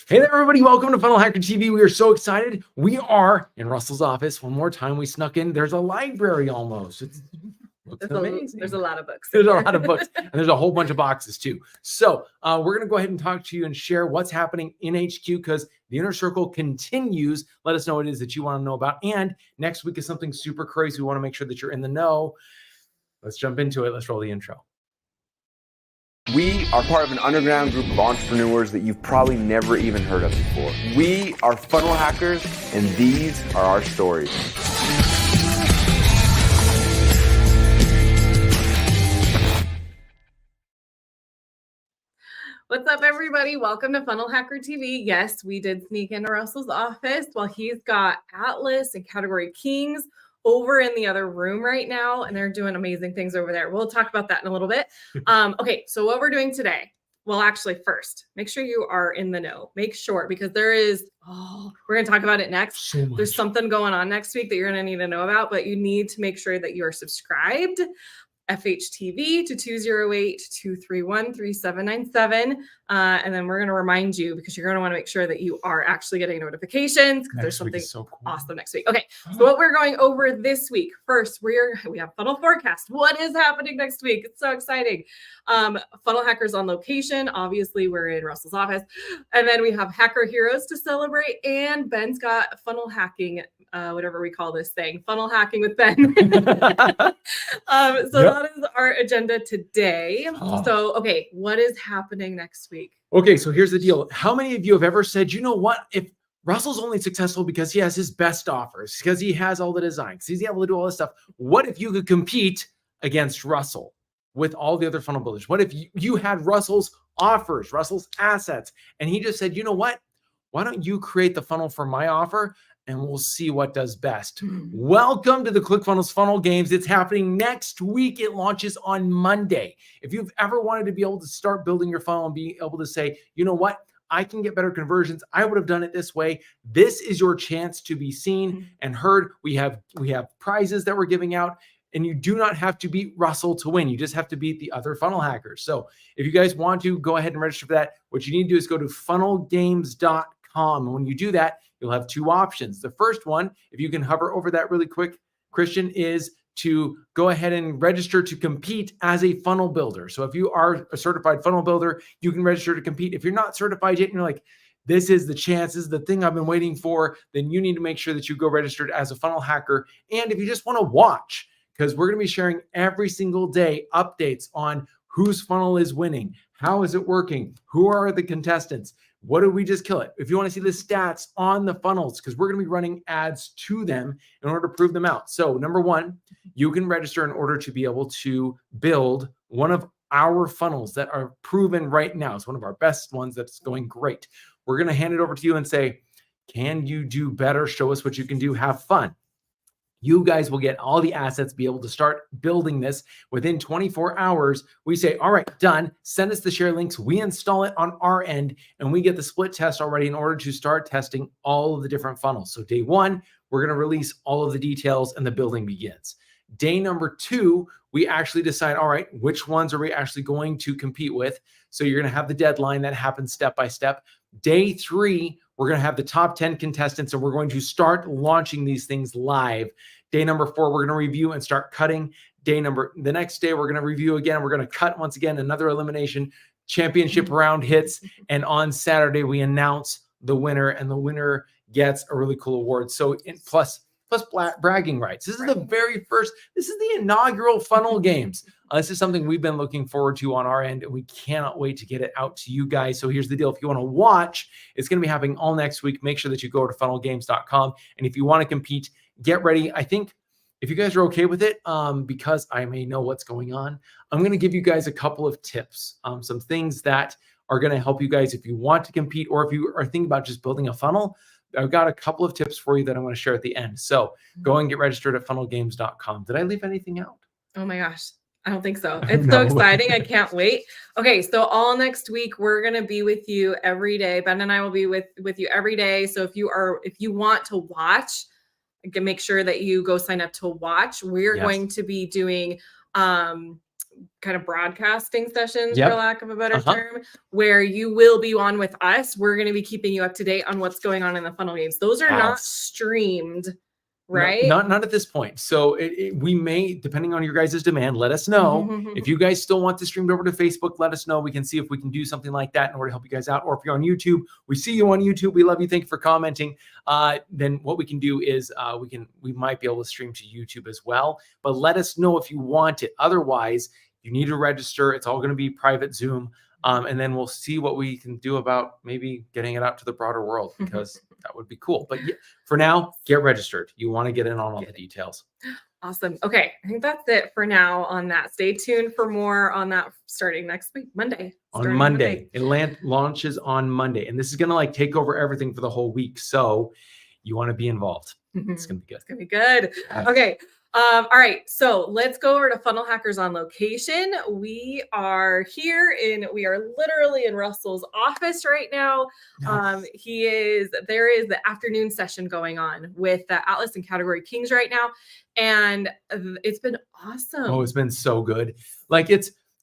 Hey there, everybody. Welcome to Funnel Hacker TV. We are so excited. We are in Russell's office. One more time, we snuck in. There's a library almost. Looks amazing. There's a lot of books. There's a lot of books, and there's a whole bunch of boxes too. So we're going to go ahead and talk to you and share what's happening in HQ because the Inner Circle continues. Let us know what it is that you want to know about. And next week is something super crazy. We want to make sure that you're in the know. Let's jump into it. Let's roll the intro. We are part of an underground group of entrepreneurs that you've probably never even heard of before. We are funnel hackers, and these are our stories. What's up, everybody? Welcome to Funnel Hacker TV. Yes, we did sneak into Russell's office while he's got Atlas and Category Kings over in the other room right now, and they're doing amazing things over there. We'll talk about that in a little bit. Okay, so what we're doing today, well, actually, first, make sure you are in the know. Make sure, because there is, we're going to talk about it next. There's something going on next week that you're going to need to know about, but you need to make sure that you are subscribed. FHTV to 208-231-3797. And then we're going to remind you because you're going to want to make sure that you are actually getting notifications because there's something so cool. Awesome next week. Okay, so what we're going over this week. First, we have Funnel Forecast. What is happening next week? It's so exciting. Funnel Hackers on location. Obviously, we're in Russell's office. And then we have Hacker Heroes to celebrate. And Ben's got funnel hacking, whatever we call this thing. Funnel hacking with Ben. That is our agenda today. So, okay, what is happening next week? Okay, so here's the deal. How many of you have ever said, you know what, if Russell's only successful because he has his best offers, because he has all the designs, he's able to do all this stuff. What if you could compete against Russell with all the other funnel builders? What if you had Russell's offers, Russell's assets, and he just said, you know what, why don't you create the funnel for my offer? And we'll see what does best. Welcome to the ClickFunnels Funnel Games. It's happening next week. It launches on Monday. If you've ever wanted to be able to start building your funnel and be able to say, you know what, I can get better conversions. I would have done it this way. This is your chance to be seen and heard. We have prizes that we're giving out, and you do not have to beat Russell to win. You just have to beat the other funnel hackers. So if you guys want to go ahead and register for that, what you need to do is go to funnelgames.com. And when you do that, you'll have two options. The first one, if you can hover over that really quick, Christian, is to go ahead and register to compete as a funnel builder. So if you are a certified funnel builder, you can register to compete. If you're not certified yet and you're like, this is the chance, this is the thing I've been waiting for, then you need to make sure that you go registered as a funnel hacker. And if you just want to watch, because we're going to be sharing every single day updates on whose funnel is winning, how is it working, who are the contestants, what did we just kill it? If you want to see the stats on the funnels, because we're going to be running ads to them in order to prove them out. So number one, you can register in order to be able to build one of our funnels that are proven right now. It's one of our best ones that's going great. We're going to hand it over to you and say, can you do better? Show us what you can do. Have fun. You guys will get all the assets, be able to start building this within 24 hours. We say, all right, done. Send us the share links. We install it on our end, and we get the split test already in order to start testing all of the different funnels. So day one, we're going to release all of the details and the building begins. Day number two, we actually decide, all right, which ones are we actually going to compete with? So you're going to have the deadline that happens step by step. Day three, we're going to have the top 10 contestants, and we're going to start launching these things live. Day number four, we're going to review and start cutting. The next day, we're going to review again. We're going to cut once again, another elimination. Championship round hits. And on Saturday, we announce the winner, and the winner gets a really cool award. So plus bragging rights. This is the very first, this is the inaugural funnel games. This is something we've been looking forward to on our end, and we cannot wait to get it out to you guys. So here's the deal. If you want to watch, it's going to be happening all next week. Make sure that you go to funnelgames.com. And if you want to compete, get ready. I think if you guys are okay with it, because I may know what's going on, I'm going to give you guys a couple of tips, some things that are going to help you guys if you want to compete, or if you are thinking about just building a funnel. I've got a couple of tips for you that I'm going to share at the end. So go and get registered at funnelgames.com. Did I leave anything out? Oh my gosh. I don't think so. It's so exciting. I can't wait. Okay. So all next week, we're going to be with you every day. Ben and I will be with you every day. So if you want to watch, make sure that you go sign up to watch. We're going to be doing kind of broadcasting sessions, Yep. for lack of a better Uh-huh. term, where you will be on with us. We're going to be keeping you up to date on what's going on in the funnel games. Those are not Yes. streamed, No, right? not at this point. So we may, depending on your guys' demand, let us know. If you guys still want to stream it over to Facebook, let us know. We can see if we can do something like that in order to help you guys out. Or if you're on YouTube, we see you on YouTube. We love you. Thank you for commenting. Then what we can do is we might be able to stream to YouTube as well. But let us know if you want it. Otherwise, you need to register. It's all going to be private Zoom. And then we'll see what we can do about maybe getting it out to the broader world, because that would be cool. But yeah, for now, get registered. You want to get in on all the details. Awesome. Okay. I think that's it for now on that. Stay tuned for more on that starting next week, Monday. On Monday. It launches on Monday. And this is going to like take over everything for the whole week. So you want to be involved. It's going to be good. It's going to be good. Okay. All right. So let's go over to Funnel Hackers on Location. We are literally in Russell's office right now. Nice. There is the afternoon session going on with the Atlas and Category Kings right now. And it's been awesome. Oh, it's been so good. Like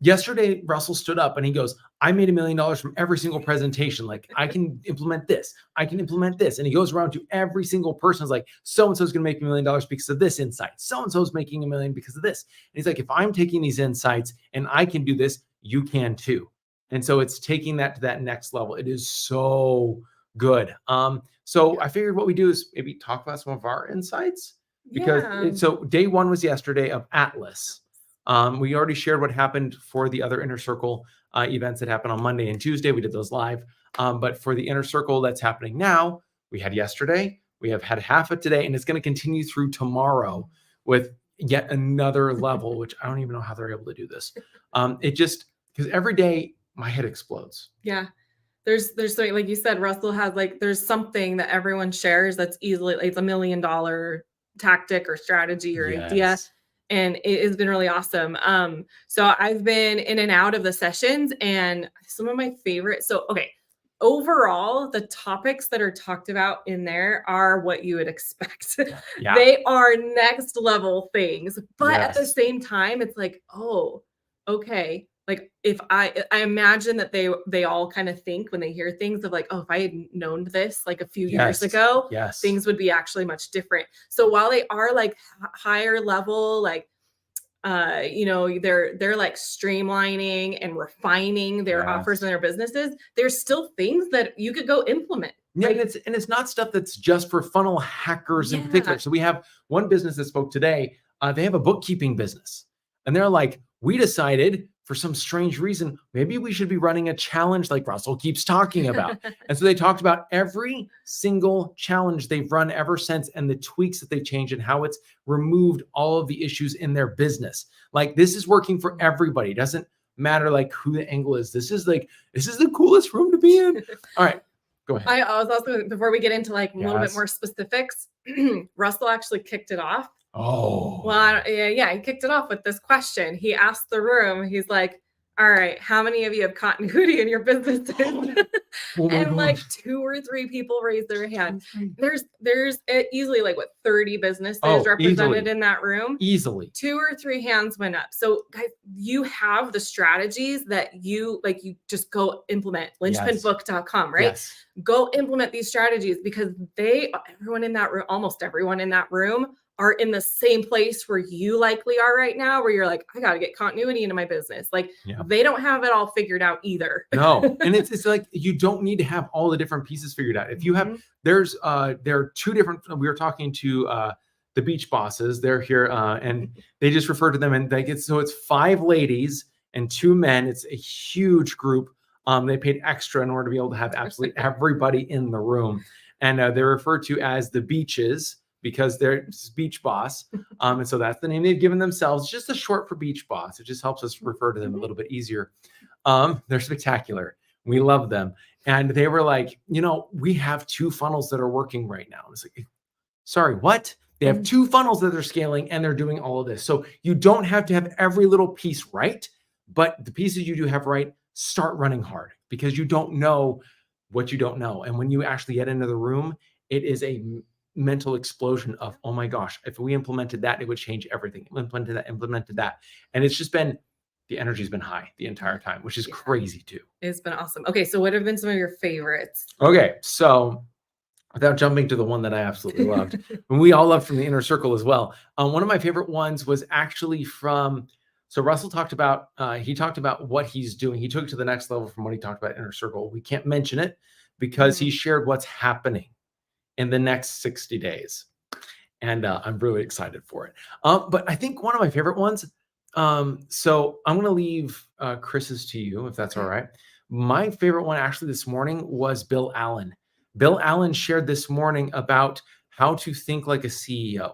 yesterday, Russell stood up and he goes, I made $1 million from every single presentation. Like I can implement this. I can implement this. And he goes around to every single person. Is like, so-and-so is going to make $1 million because of this insight. So-and-so is making $1 million because of this. And he's like, if I'm taking these insights and I can do this, you can too. And so it's taking that to that next level. It is so good. So I figured what we do is maybe talk about some of our insights, because so day one was yesterday of Atlas. We already shared what happened for the other Inner Circle events that happened on Monday and Tuesday. We did those live. But for the Inner Circle that's happening now, we had yesterday, we have had half of today, and it's going to continue through tomorrow with yet another level, which I don't even know how they're able to do this. Because every day my head explodes. Yeah. There's something, like you said, Russell has there's something that everyone shares that's easily it's $1 million tactic or strategy or idea. And it has been really awesome. So I've been in and out of the sessions, and some of my favorites. So, okay. Overall, the topics that are talked about in there are what you would expect. Yeah. They are next level things, but at the same time, it's like, oh, okay. Like if I imagine that they all kind of think when they hear things of like, oh, if I had known this like a few years ago, things would be actually much different. So while they are like higher level, like they're like streamlining and refining their offers and their businesses, there's still things that you could go implement. Yeah, and it's not stuff that's just for funnel hackers in particular. So we have one business that spoke today. They have a bookkeeping business, and they're like, we decided for some strange reason, maybe we should be running a challenge like Russell keeps talking about. And so they talked about every single challenge they've run ever since and the tweaks that they changed and how it's removed all of the issues in their business. Like this is working for everybody. It doesn't matter like who the angle is. This is the coolest room to be in. All right, go ahead. I was also, before we get into like a little bit more specifics, Russell actually kicked it off. Oh, well, yeah, he kicked it off with this question. He asked the room, he's like, all right, how many of you have continuity in your businesses? And like 2 or 3 people raised their hand. There's easily like 30 businesses represented in that room. Easily. 2 or 3 hands went up. So guys, you have the strategies that you just go implement. Linchpinbook.com, right? Yes. Go implement these strategies because everyone in that room, almost everyone in that room are in the same place where you likely are right now, where you're like, I got to get continuity into my business. Like they don't have it all figured out either. No. And it's like, you don't need to have all the different pieces figured out. If you have, there are 2 different, we were talking to the beach bosses, they're here and they just refer to them and so it's 5 ladies and 2 men. It's a huge group. They paid extra in order to be able to have absolutely everybody in the room. And they're referred to as the beaches, because they're beach boss. And so that's the name they've given themselves. It's just a short for beach boss. It just helps us refer to them a little bit easier. They're spectacular. We love them. And they were like, we have 2 funnels that are working right now. It's like, sorry, what? They have 2 funnels that they're scaling and they're doing all of this. So you don't have to have every little piece right, but the pieces you do have right, start running hard, because you don't know what you don't know. And when you actually get into the room, it is a mental explosion of, oh my gosh, if we implemented that, it would change everything. Implemented that. And it's just been the energy's been high the entire time, which is Yeah. crazy too. It's been awesome. Okay, so what have been some of your favorites? Okay, so without jumping to the one that I absolutely loved, and we all loved from the inner circle as well. One of my favorite ones was actually from, so Russell talked about, he talked about what he's doing. He took it to the next level from what he talked about inner circle. We can't mention it because he shared what's happening in the next 60 days. And I'm really excited for it. But I think one of my favorite ones, so I'm going to leave Chris's to you, if that's all right. My favorite one actually this morning was Bill Allen. Bill Allen shared this morning about how to think like a CEO.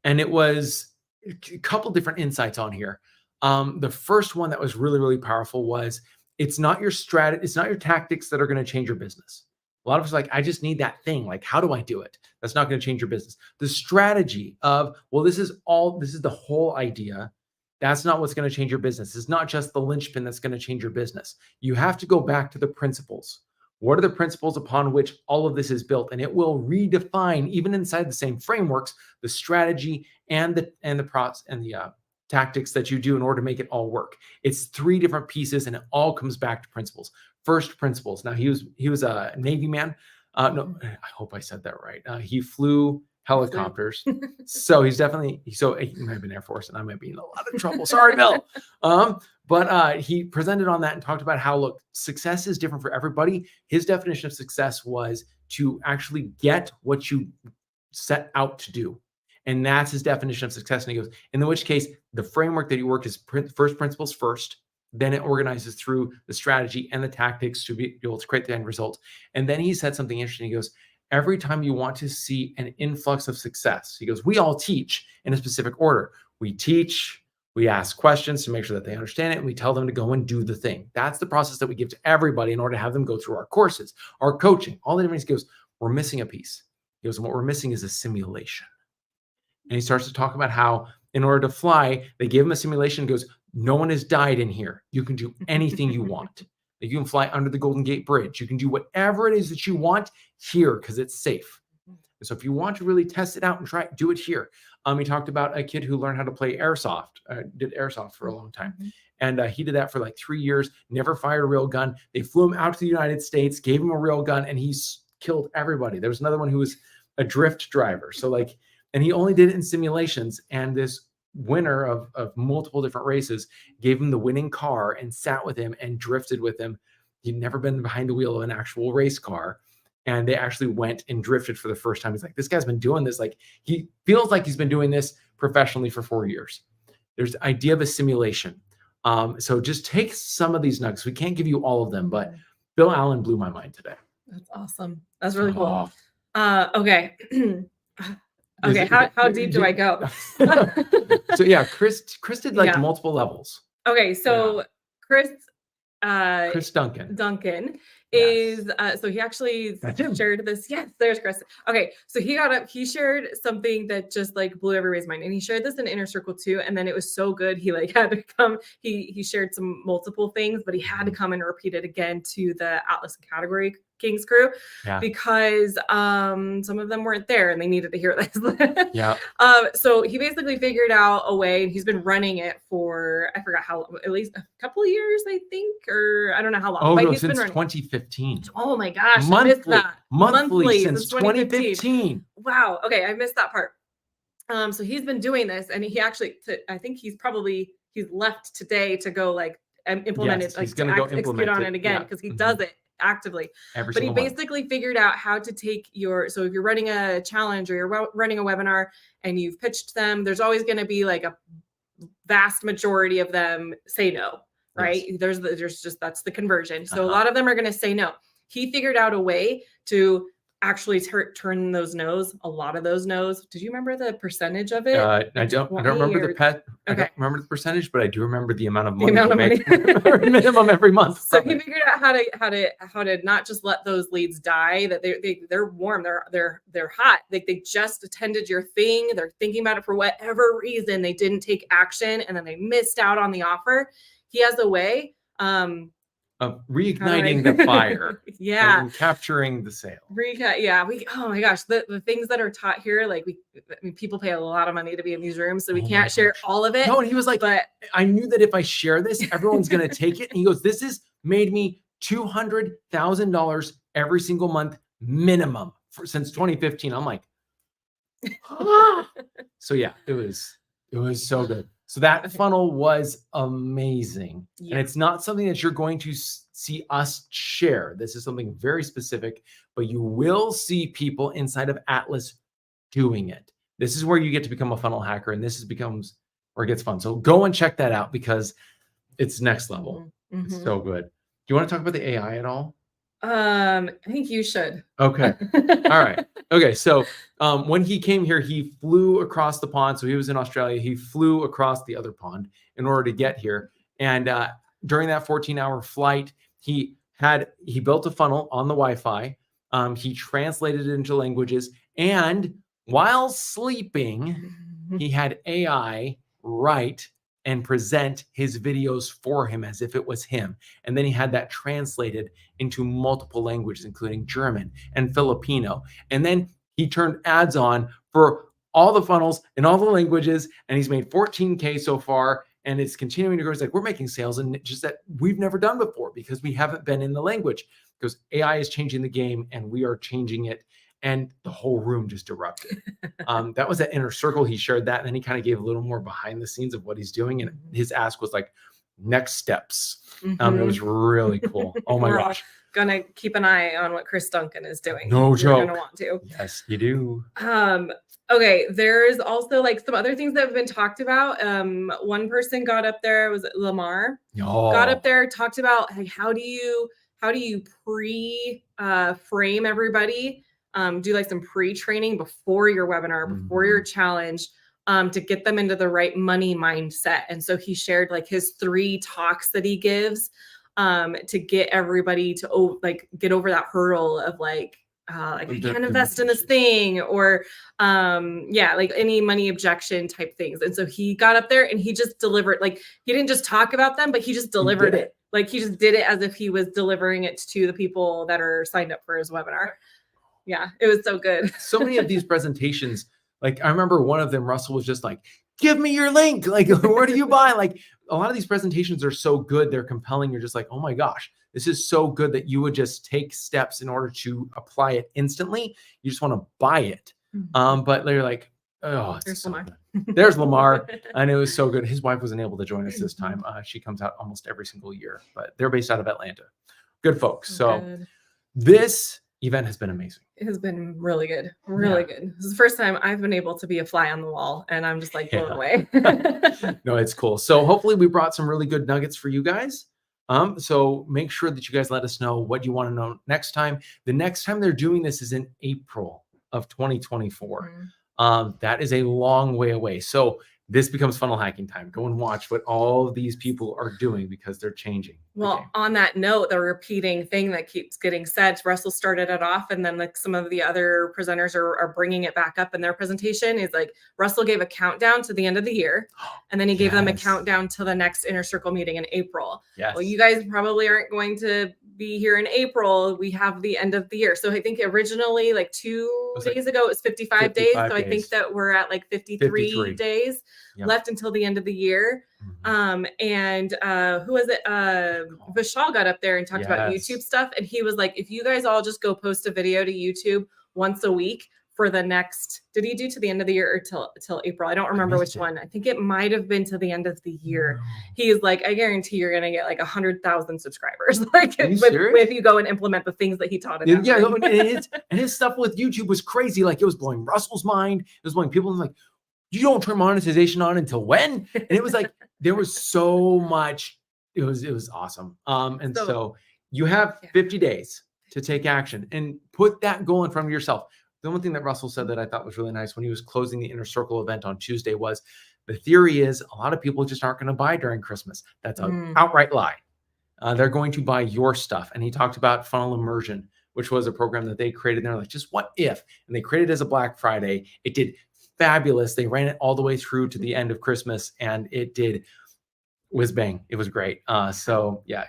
And it was a couple different insights on here. The first one that was really, really powerful was it's not your strategy, it's not your tactics that are going to change your business. A lot of us are like, I just need that thing. Like, how do I do it? That's not going to change your business. The strategy of, well, this is the whole idea. That's not what's going to change your business. It's not just the linchpin that's going to change your business. You have to go back to the principles. What are the principles upon which all of this is built? And it will redefine, even inside the same frameworks, the strategy and the tactics that you do in order to make it all work. It's 3 different pieces, and it all comes back to principles. First, principles. Now he was a Navy man. No, I hope I said that right. He flew helicopters. So he's definitely, so he might have been Air Force, and I might be in a lot of trouble. Sorry, Bill. But he presented on that and talked about how, look, success is different for everybody. His definition of success was to actually get what you set out to do. And that's his definition of success. And he goes, in which case, the framework that he worked is first principles first. Then it organizes through the strategy and the tactics to be able to create the end result. And then he said something interesting. He goes, every time you want to see an influx of success, he goes, we all teach in a specific order. We teach, we ask questions to make sure that they understand it, and we tell them to go and do the thing. That's the process that we give to everybody in order to have them go through our courses, our coaching, all the different things. He goes, we're missing a piece. He goes, and what we're missing is a simulation. And he starts to talk about how in order to fly, they gave him a simulation. He goes, no one has died in here. You can do anything you want. You can fly under the Golden Gate Bridge. You can do whatever it is that you want here because it's safe. So if you want to really test it out and try it, do it here. He talked about a kid who learned how to play airsoft, did airsoft for a long time. And he did that for like 3 years, never fired a real gun. They flew him out to the United States, gave him a real gun, and he's killed everybody. There was another one who was a drift driver. So like, and he only did it in simulations. And this winner of multiple different races gave him the winning car and sat with him and drifted with him. He'd never been behind the wheel of an actual race car. And they actually went and drifted for the first time. He's like, this guy's been doing this. Like, he feels like he's been doing this professionally for 4 years. There's the idea of a simulation. So just take some of these nuggets. We can't give you all of them, but Bill Allen blew my mind today. That's awesome. That's really cool. Okay. Okay. How deep do I go? So yeah, Chris did like multiple levels. Okay. So Chris Duncan is so he actually shared this. Yes, there's Chris. Okay, so he got up, he shared something that just like blew everybody's mind, and he shared this in Inner Circle too. And then it was so good, he like had to come. He shared some multiple things, but he had to come and repeat it again to the Atlas and Category Kings crew because some of them weren't there and they needed to hear this. So he basically figured out a way, and he's been running it for, I forgot how long, at least a couple of years, I think, or I don't know how long. Oh, but no, he's since been running. 2015. Oh my gosh, I missed that. Monthly since 2015. Wow. Okay, I missed that part. So he's been doing this, and he actually, I think he's left today to go like implement it, like he's going to go execute on it again because he does it actively. But he basically figured out how to take so if you're running a challenge or you're running a webinar and you've pitched them, there's always going to be like a vast majority of them say no, right? There's just, that's the conversion. So a lot of them are going to say no. He figured out a way to actually turn those no's, a lot of those no's. Did you remember the percentage of it? I don't remember I don't remember the percentage, but I do remember the amount of money we make minimum every month. So he figured out how to not just let those leads die, that they're warm, they're hot. They just attended your thing, they're thinking about it for whatever reason, they didn't take action and then they missed out on the offer. He has a way of reigniting the fire Yeah. and capturing the sale. Yeah, oh my gosh, the things that are taught here, like I mean, people pay a lot of money to be in these rooms, so we Oh my can't share gosh. all of it. No, and he was like, but I knew that if I share this, everyone's going to take it. And he goes, this has made me $200,000 every single month minimum since 2015. I'm like, so yeah, it was so good. So that funnel was amazing. Yeah. And it's not something that you're going to see us share. This is something very specific, but you will see people inside of Atlas doing it. This is where you get to become a funnel hacker, and this becomes where it gets fun. So go and check that out because it's next level. It's so good. Do you want to talk about the AI at all? I think you should. Okay. All right. Okay. So when he came here, he flew across the pond. So he was in Australia. He flew across the other pond in order to get here. And during that 14-hour flight, he built a funnel on the Wi-Fi. He translated it into languages. And while sleeping, he had AI write and present his videos for him as if it was him. And then he had that translated into multiple languages, including German and Filipino. And then he turned ads on for all the funnels in all the languages. And he's made 14K so far. And it's continuing to grow. It's like, we're making sales and just that we've never done before because we haven't been in the language, because AI is changing the game and we are changing it. And the whole room just erupted. That was that inner circle. He shared that. And then he kind of gave a little more behind the scenes of what he's doing. And his ask was like, next steps. It was really cool. Oh my gosh. Gonna keep an eye on what Chris Duncan is doing. No joke. You're gonna want to. Yes, you do. Okay, there's also like some other things that have been talked about. One person got up there, was it Lamar? Got up there, talked about like how do you frame everybody, do like some pre-training before your webinar, before your challenge, to get them into the right money mindset. And so he shared like his 3 talks that he gives to get everybody to get over that hurdle of like I can't invest in this thing, or like any money objection type things. And so he got up there and he just delivered, like he didn't just talk about them, but he just delivered it. Like he just did it as if he was delivering it to the people that are signed up for his webinar. Yeah, it was so good. So many of these presentations, like I remember one of them, Russell was just like, give me your link. Like, where do you buy? Like a lot of these presentations are so good. They're compelling. You're just like, oh my gosh, this is so good that you would just take steps in order to apply it instantly. You just want to buy it. But they're like, oh, there's so Lamar. There's Lamar. And it was so good. His wife wasn't able to join us this time. She comes out almost every single year, but they're based out of Atlanta. Good folks. So this event has been amazing. It has been really good. Really good. This is the first time I've been able to be a fly on the wall, and I'm just like blown away. No, it's cool. So hopefully we brought some really good nuggets for you guys. So make sure that you guys let us know what you want to know next time. The next time they're doing this is in April of 2024. That is a long way away. So this becomes funnel hacking time. Go and watch what all of these people are doing because they're changing. Well, on that note, the repeating thing that keeps getting said, Russell started it off, and then like some of the other presenters are bringing it back up in their presentation, is like Russell gave a countdown to the end of the year, and then he gave them a countdown to the next inner circle meeting in April. Well, you guys probably aren't going to be here in April. We have the end of the year. So I think originally like 2 days ago, it was 55 days. So I think that we're at like 53 days left until the end of the year. And who was it? Vishal got up there and talked about YouTube stuff. And he was like, if you guys all just go post a video to YouTube once a week for the next, did he do to the end of the year or till April? I don't remember which one. I think it might have been to the end of the year. He's like, I guarantee you're going to get like 100,000 subscribers. Like if you go and implement the things that he taught in that and his stuff with YouTube was crazy. Like it was blowing Russell's mind. It was blowing people like, you don't turn monetization on until when? And it was like, there was so much. It was awesome. And so you have 50 days to take action and put that goal in front of yourself. The one thing that Russell said that I thought was really nice when he was closing the Inner Circle event on Tuesday was the theory is a lot of people just aren't going to buy during Christmas. That's an outright lie. They're going to buy your stuff. And he talked about Funnel Immersion, which was a program that they created. They're like, just what if? And they created it as a Black Friday. It did fabulous. They ran it all the way through to the end of Christmas, and it did whiz bang. It was great. So yeah,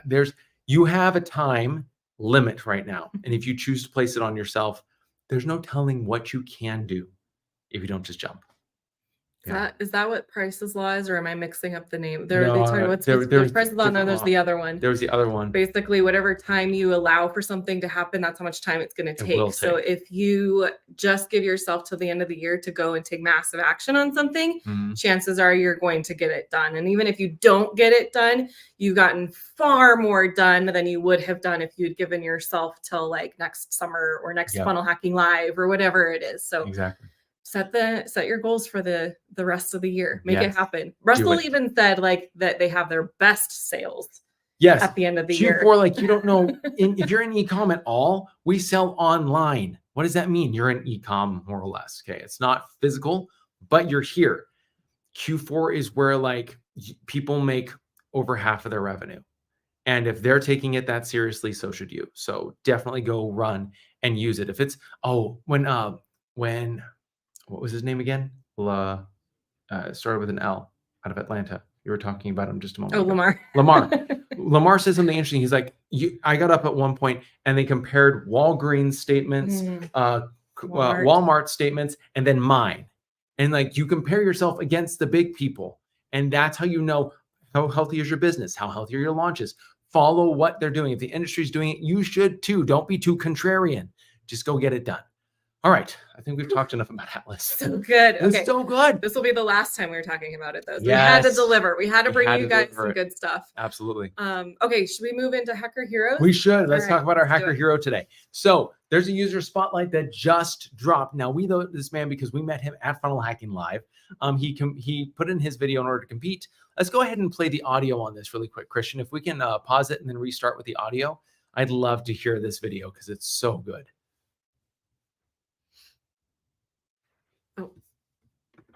You have a time limit right now. And if you choose to place it on yourself, there's no telling what you can do if you don't just jump. Is that what Price's Law is, or am I mixing up the name? No, They talk about there's Price's Law, and then there's the other one. There's the other one. Basically, whatever time you allow for something to happen, that's how much time it's going to take. So if you just give yourself till the end of the year to go and take massive action on something, chances are you're going to get it done. And even if you don't get it done, you've gotten far more done than you would have done if you'd given yourself till like next summer or next Funnel Hacking Live or whatever it is. So exactly. Set your goals for the rest of the year. Make it happen. Russell even said like that they have their best sales at the end of the year. Or like, you don't know, if you're in e-com at all, we sell online. What does that mean? You're in e-com more or less. Okay. It's not physical, but you're here. Q4 is where like people make over half of their revenue. And if they're taking it that seriously, so should you. So definitely go run and use it. If it's, when what was his name again? Started with an L, out of Atlanta. You were talking about him just a moment ago. Lamar. Lamar says something interesting. He's like, I got up at one point and they compared Walgreens statements, Walmart statements, and then mine. And like, you compare yourself against the big people. And that's how you know how healthy is your business, how healthy are your launches. Follow what they're doing. If the industry's doing it, you should too. Don't be too contrarian. Just go get it done. All right. I think we've talked enough about Atlas. So good. It's so good. This will be the last time we're talking about it, though. So we had to deliver. We had to bring you guys some good stuff. Absolutely. Okay. Should we move into Hacker Heroes? We should. Let's talk about our Hacker Hero today. So there's a user spotlight that just dropped. Now, we know this man because we met him at Funnel Hacking Live. He put in his video in order to compete. Let's go ahead and play the audio on this really quick, Christian. If we can pause it and then restart with the audio, I'd love to hear this video because it's so good.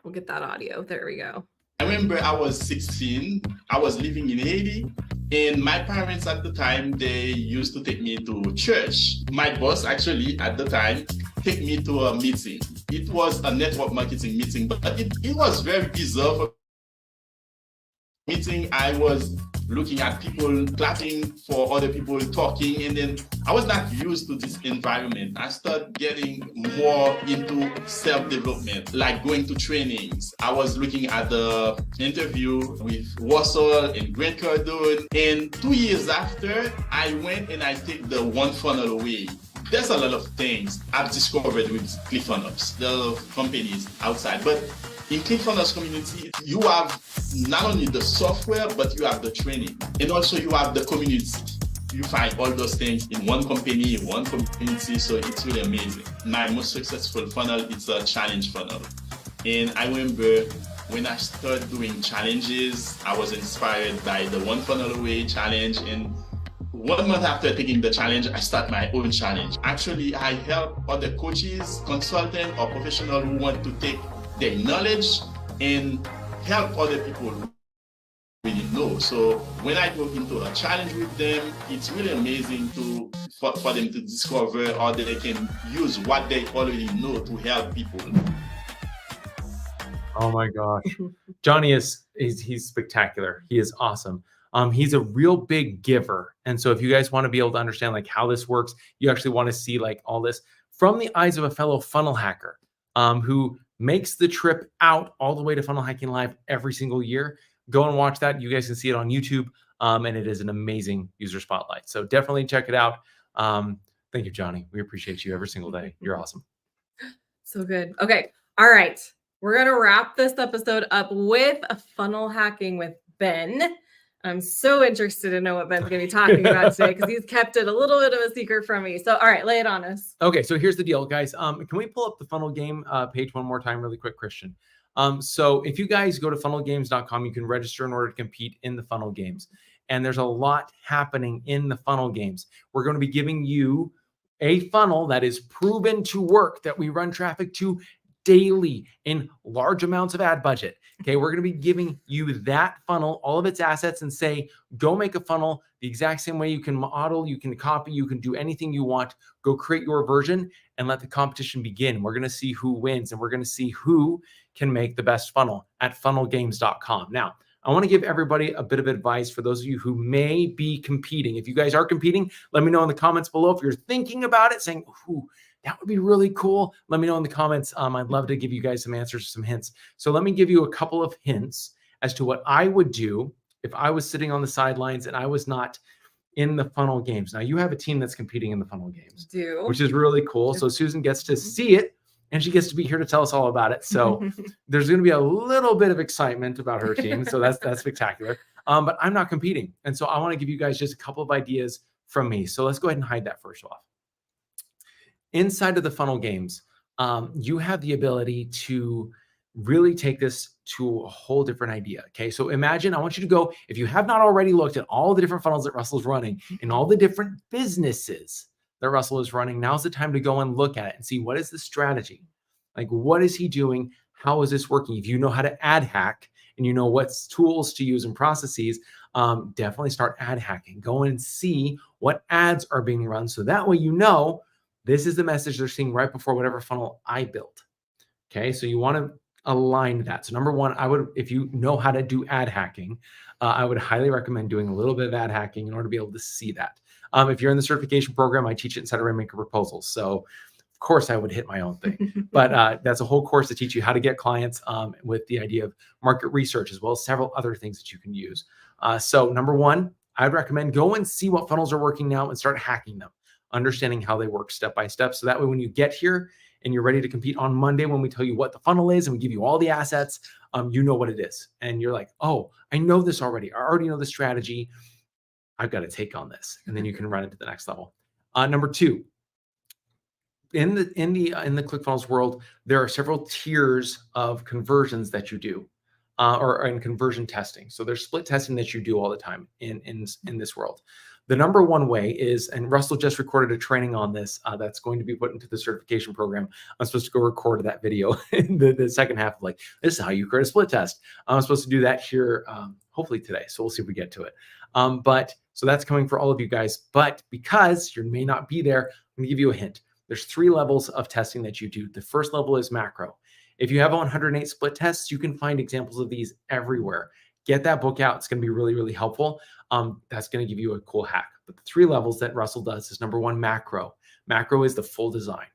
We'll get that audio. There we go. I remember I was 16. I was living in Haiti. And my parents at the time, they used to take me to church. My boss actually at the time took me to a meeting. It was a network marketing meeting, but it was very bizarre. Meeting, I was looking at people clapping for other people talking, and then I was not used to this environment. I started getting more into self-development, like going to trainings. I was looking at the interview with Russell and Grant Cardone, and 2 years after, I went and I take the One Funnel Away. There's a lot of things I've discovered with ClickFunnels, the companies outside, but in ClickFunnels community, you have not only the software, but you have the training. And also you have the community. You find all those things in one company, in one community, so it's really amazing. My most successful funnel is a challenge funnel. And I remember when I started doing challenges, I was inspired by the One Funnel Away challenge. And 1 month after taking the challenge, I start my own challenge. Actually, I help other coaches, consultants, or professionals who want to take their knowledge and help other people who really know. So when I go into a challenge with them, it's really amazing for them to discover how they can use what they already know to help people. Oh my gosh. Johnny he's spectacular. He is awesome. He's a real big giver. And so if you guys want to be able to understand like how this works, you actually want to see like all this from the eyes of a fellow funnel hacker who makes the trip out all the way to Funnel Hacking Live every single year. Go and watch that. You guys can see it on YouTube. And it is an amazing user spotlight. So definitely check it out. Thank you, Johnny. We appreciate you every single day. You're awesome. So good. Okay. All right. We're going to wrap this episode up with a funnel hacking with Ben. I'm so interested to know what Ben's going to be talking about today because he's kept it a little bit of a secret from me. So, all right, lay it on us. Okay, so here's the deal, guys. Can we pull up the funnel game page one more time really quick, Christian? So if you guys go to funnelgames.com, you can register in order to compete in the funnel games. And there's a lot happening in the funnel games. We're going to be giving you a funnel that is proven to work, that we run traffic to daily in large amounts of ad budget. Okay, we're going to be giving you that funnel, all of its assets, and say, go make a funnel the exact same way. You can model, you can copy, you can do anything you want. Go create your version and let the competition begin. We're going to see who wins, and we're going to see who can make the best funnel at funnelgames.com. Now, I want to give everybody a bit of advice for those of you who may be competing. If you guys are competing, let me know in the comments below. If you're thinking about it, saying, ooh, that would be really cool, let me know in the comments. I'd love to give you guys some answers, some hints. So let me give you a couple of hints as to what I would do if I was sitting on the sidelines and I was not in the funnel games. Now you have a team that's competing in the funnel games, which is really cool. So Susan gets to see it and she gets to be here to tell us all about it. So there's going to be a little bit of excitement about her team. So that's spectacular. But I'm not competing. And so I want to give you guys just a couple of ideas from me. So let's go ahead and hide that first off. Inside of the funnel games, you have the ability to really take this to a whole different idea. Okay. So imagine, I want you to go, if you have not already looked at all the different funnels that Russell's running and all the different businesses that Russell is running, now's the time to go and look at it and see what is the strategy? Like, what is he doing? How is this working? If you know how to ad hack and you know what tools to use and processes, definitely start ad hacking. Go and see what ads are being run. So that way, you know, this is the message they're seeing right before whatever funnel I built. Okay. So you want to align that. So number one, I would, if you know how to do ad hacking, I would highly recommend doing a little bit of ad hacking in order to be able to see that. If you're in the certification program, I teach it inside of Rainmaker Proposals. So of course I would hit my own thing, but that's a whole course to teach you how to get clients with the idea of market research, as well as several other things that you can use. So number one, I'd recommend go and see what funnels are working now and start hacking them, understanding how they work step by step. So that way, when you get here and you're ready to compete on Monday, when we tell you what the funnel is and we give you all the assets, you know what it is. And you're like, oh, I know this already. I already know the strategy. I've got to take on this. And then you can run it to the next level. Number two, in the ClickFunnels world, there are several tiers of conversions that you do, or in conversion testing. So there's split testing that you do all the time in this world. The number one way is, and Russell just recorded a training on this that's going to be put into the certification program. I'm supposed to go record that video in the second half of like, this is how you create a split test. I'm supposed to do that here hopefully today. So we'll see if we get to it. But so that's coming for all of you guys. But because you may not be there, I'm going to give you a hint. There's 3 levels of testing that you do. The first level is macro. If you have 108 split tests, you can find examples of these everywhere. Get that book out. It's going to be really, really helpful. That's going to give you a cool hack. But the 3 levels that Russell does is number one, macro. Macro is the full design.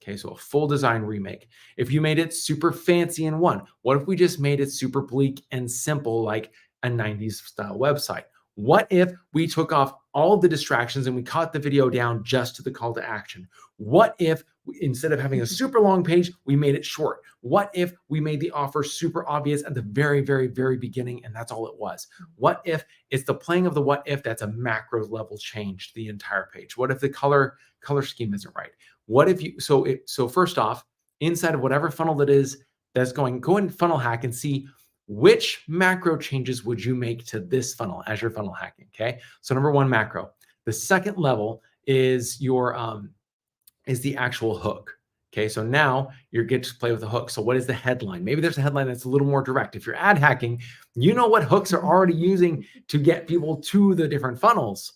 Okay, so a full design remake. If you made it super fancy in one, what if we just made it super bleak and simple, like a 90s style website? What if we took off all the distractions and we cut the video down just to the call to action? What if instead of having a super long page, we made it short? What if we made the offer super obvious at the very, very, very beginning and that's all it was? What if it's the playing of the what if that's a macro level change to the entire page? What if the color scheme isn't right? What if you, so first off, inside of whatever funnel that is that's going, go and funnel hack and see which macro changes would you make to this funnel as you're funnel hacking, okay? So number one, macro. The second level is your is the actual hook, okay? So now you get to play with the hook. So what is the headline? Maybe there's a headline that's a little more direct. If you're ad hacking, you know what hooks are already using to get people to the different funnels,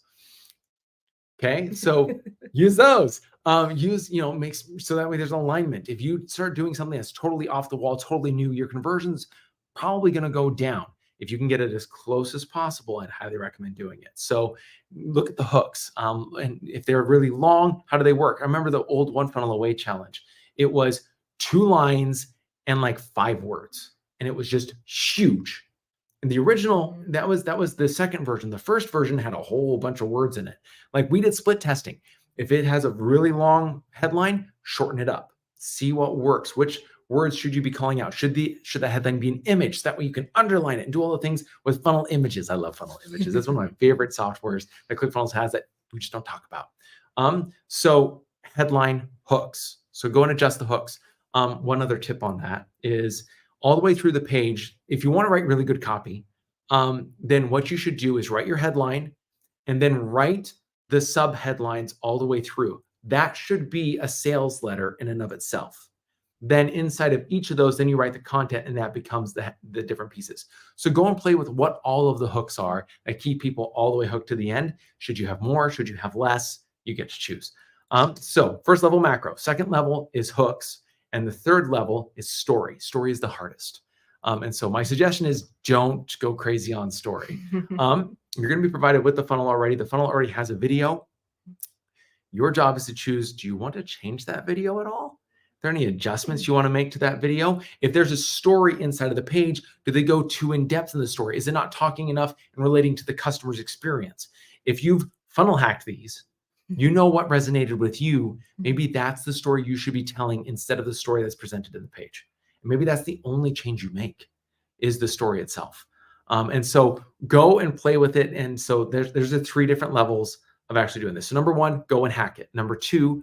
okay? So use those. Makes so that way there's alignment. If you start doing something that's totally off the wall, totally new, your conversions probably going to go down. If you can get it as close as possible, I'd highly recommend doing it. So look at the hooks. And if they're really long, how do they work? I remember the old One Funnel Away challenge. It was 2 lines and like 5 words. And it was just huge. And the original, that was the second version. The first version had a whole bunch of words in it. Like we did split testing. If it has a really long headline, shorten it up. See what works. Which words should you be calling out? Should the headline be an image? That way you can underline it and do all the things with funnel images. I love funnel images. That's one of my favorite softwares that ClickFunnels has that we just don't talk about. So headline hooks. So go and adjust the hooks. One other tip on that is all the way through the page, if you want to write really good copy, then what you should do is write your headline and then write the sub headlines all the way through. That should be a sales letter in and of itself. Then inside of each of those, then you write the content and that becomes the different pieces. So go and play with what all of the hooks are that keep people all the way hooked to the end. Should you have more? Should you have less? You get to choose. So first level, macro. Second level is hooks. And the third level is story. Story is the hardest. And so my suggestion is don't go crazy on story. You're going to be provided with the funnel already. The funnel already has a video. Your job is to choose, do you want to change that video at all? Are there any adjustments you want to make to that video? If there's a story inside of the page, do they go too in depth in the story? Is it not talking enough and relating to the customer's experience? If you've funnel hacked these, you know what resonated with you. Maybe that's the story you should be telling instead of the story that's presented in the page. And maybe that's the only change you make is the story itself. And so go and play with it. And so there's the 3 different levels of actually doing this. So number 1, go and hack it. Number 2,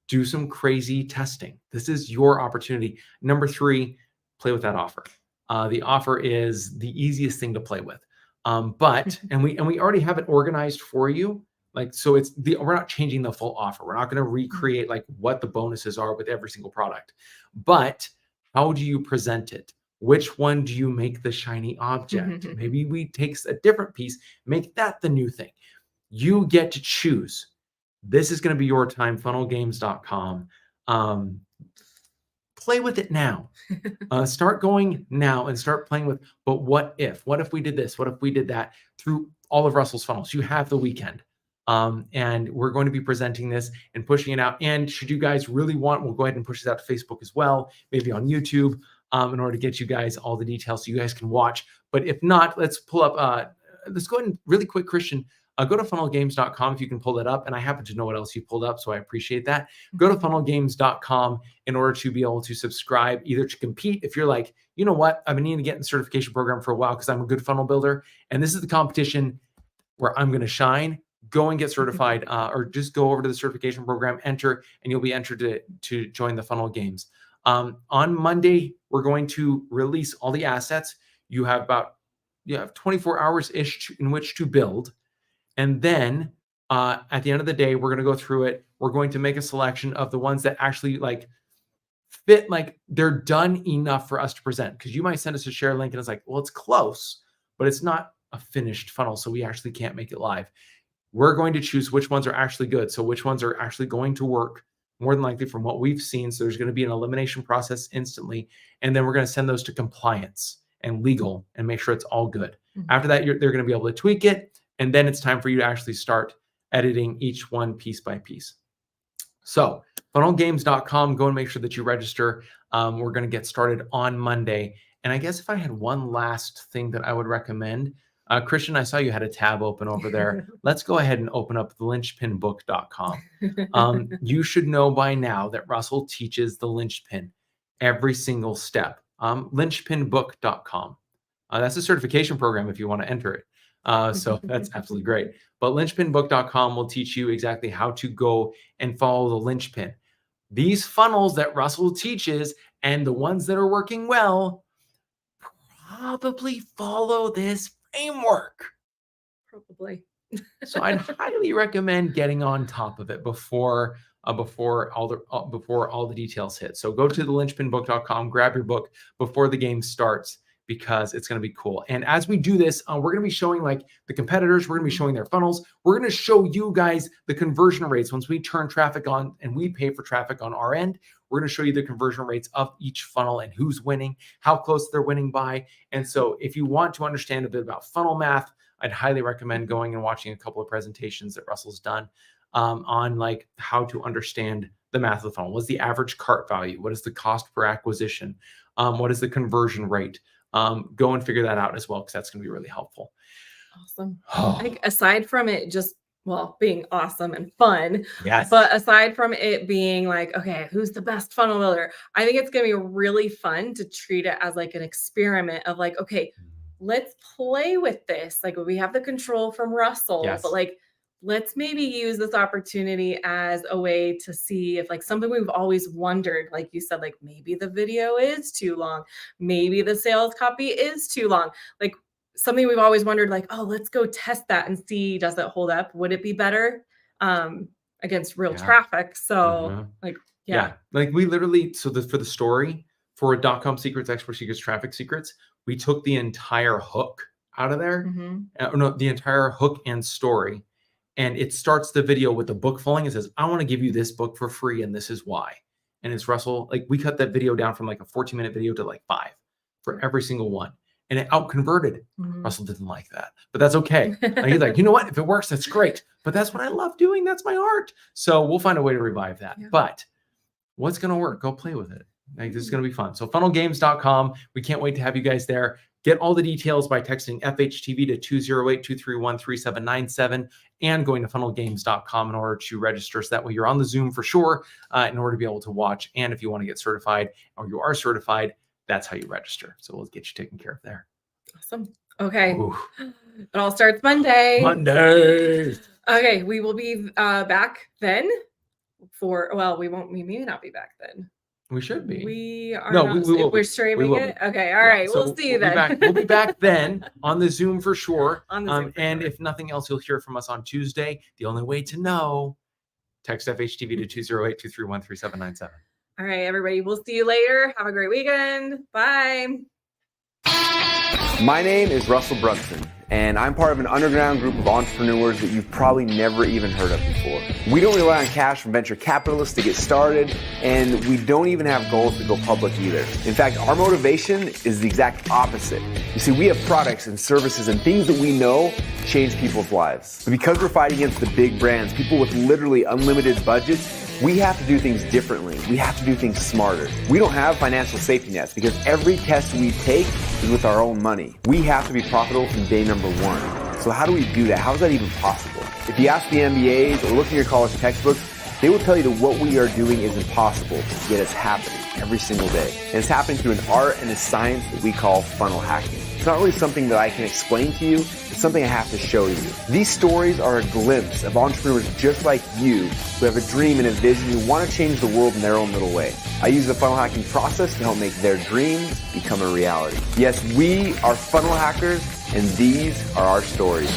do some crazy testing. This is your opportunity. Number 3, play with that offer. The offer is the easiest thing to play with. But we already have it organized for you. Like, so we're not changing the full offer. We're not going to recreate like what the bonuses are with every single product. But how do you present it? Which one do you make the shiny object? Maybe we take a different piece, make that the new thing. You get to choose. This is going to be your time, funnelgames.com. Play with it now. Start going now and start playing with, but what if? What if we did this? What if we did that? Through all of Russell's funnels. You have the weekend. And we're going to be presenting this and pushing it out. And should you guys really want, we'll go ahead and push this out to Facebook as well, maybe on YouTube, in order to get you guys all the details so you guys can watch. But if not, let's pull up, let's go ahead and really quick, Christian, go to funnelgames.com if you can pull that up. And I happen to know what else you pulled up, so I appreciate that. Go to funnelgames.com in order to be able to subscribe, either to compete. If you're like, you know what, I've been needing to get in the certification program for a while because I'm a good funnel builder. And this is the competition where I'm going to shine. Go and get certified, or just go over to the certification program, enter, and you'll be entered to join the Funnel Games. On Monday, we're going to release all the assets. You have 24 hours-ish in which to build. And then at the end of the day, we're going to go through it. We're going to make a selection of the ones that actually like fit, like they're done enough for us to present. Because you might send us a share link and it's like, well, it's close, but it's not a finished funnel, so we actually can't make it live. We're going to choose which ones are actually good. So which ones are actually going to work more than likely from what we've seen. So there's going to be an elimination process instantly. And then we're going to send those to compliance and legal and make sure it's all good. After that, they're going to be able to tweak it. And then it's time for you to actually start editing each one piece by piece. So funnelgames.com, go and make sure that you register. We're going to get started on Monday. And I guess if I had one last thing that I would recommend, Christian, I saw you had a tab open over there. Let's go ahead and open up the linchpinbook.com. You should know by now that Russell teaches the linchpin every single step. Linchpinbook.com. That's a certification program if you want to enter it. So that's absolutely great. But linchpinbook.com will teach you exactly how to go and follow the linchpin. These funnels that Russell teaches and the ones that are working well probably follow this framework. Probably. So I'd highly recommend getting on top of it before all the details hit. So go to the linchpinbook.com, grab your book before the game starts, because it's going to be cool. And as we do this, we're going to be showing like the competitors, we're going to be showing their funnels. We're going to show you guys the conversion rates. Once we turn traffic on and we pay for traffic on our end, we're going to show you the conversion rates of each funnel and who's winning, how close they're winning by. And so if you want to understand a bit about funnel math, I'd highly recommend going and watching a couple of presentations that Russell's done on like how to understand the math of the funnel. What's the average cart value? What is the cost per acquisition? What is the conversion rate? Go and figure that out as well, because that's going to be really helpful. Awesome. Like aside from it just, well, being awesome and fun, yes, but aside from it being like, okay, who's the best funnel builder? I think it's going to be really fun to treat it as like an experiment of like, okay, let's play with this. Like we have the control from Russell, yes, but like, let's maybe use this opportunity as a way to see if like something we've always wondered, like you said, like maybe the video is too long, maybe the sales copy is too long, like something we've always wondered, like, oh, let's go test that and see, does it hold up? Would it be better against real traffic? So like, like we literally, so for the story for .com secrets, expert secrets, traffic secrets, we took the entire hook out of there. No, the entire hook and story. And it starts the video with the book falling. It says, I want to give you this book for free, and this is why. And it's Russell. Like we cut that video down from like a 14-minute video to like 5. for every single one. And it out-converted. Mhm. Russell didn't like that, but that's okay. And he's like, you know what? If it works, that's great. But that's what I love doing. That's my art. So we'll find a way to revive that. Yeah. But what's going to work? Go play with it. Like, this is going to be fun. So funnelgames.com. We can't wait to have you guys there. Get all the details by texting FHTV to 208-231-3797 and going to funnelgames.com in order to register. So that way you're on the Zoom for sure, in order to be able to watch. And if you want to get certified or you are certified, that's how you register. So we'll get you taken care of there. Awesome. Okay. Ooh. It all starts Monday. Monday. Okay. We will be back then we may not be back then. We should be. We are No, not. we will We're be. streaming We will it. be. Okay. All right. So We'll see you we'll then. We'll be back then on the Zoom for sure. On the Zoom for And sure. if nothing else, you'll hear from us on Tuesday. The only way to know, text FHTV to 208-231-3797. All right, everybody. We'll see you later. Have a great weekend. Bye. My name is Russell Brunson, and I'm part of an underground group of entrepreneurs that you've probably never even heard of before. We don't rely on cash from venture capitalists to get started, and we don't even have goals to go public either. In fact, our motivation is the exact opposite. You see, we have products and services and things that we know change people's lives. But because we're fighting against the big brands, people with literally unlimited budgets, we have to do things differently. We have to do things smarter. We don't have financial safety nets because every test we take is with our own money. We have to be profitable from day number one. So how do we do that? How is that even possible? If you ask the MBAs or look in your college textbooks, they will tell you that what we are doing is impossible, yet it's happening every single day. And it's happening through an art and a science that we call funnel hacking. It's not really something that I can explain to you. It's something I have to show you. These stories are a glimpse of entrepreneurs just like you who have a dream and a vision who want to change the world in their own little way. I use the funnel hacking process to help make their dreams become a reality. Yes, we are funnel hackers, and these are our stories.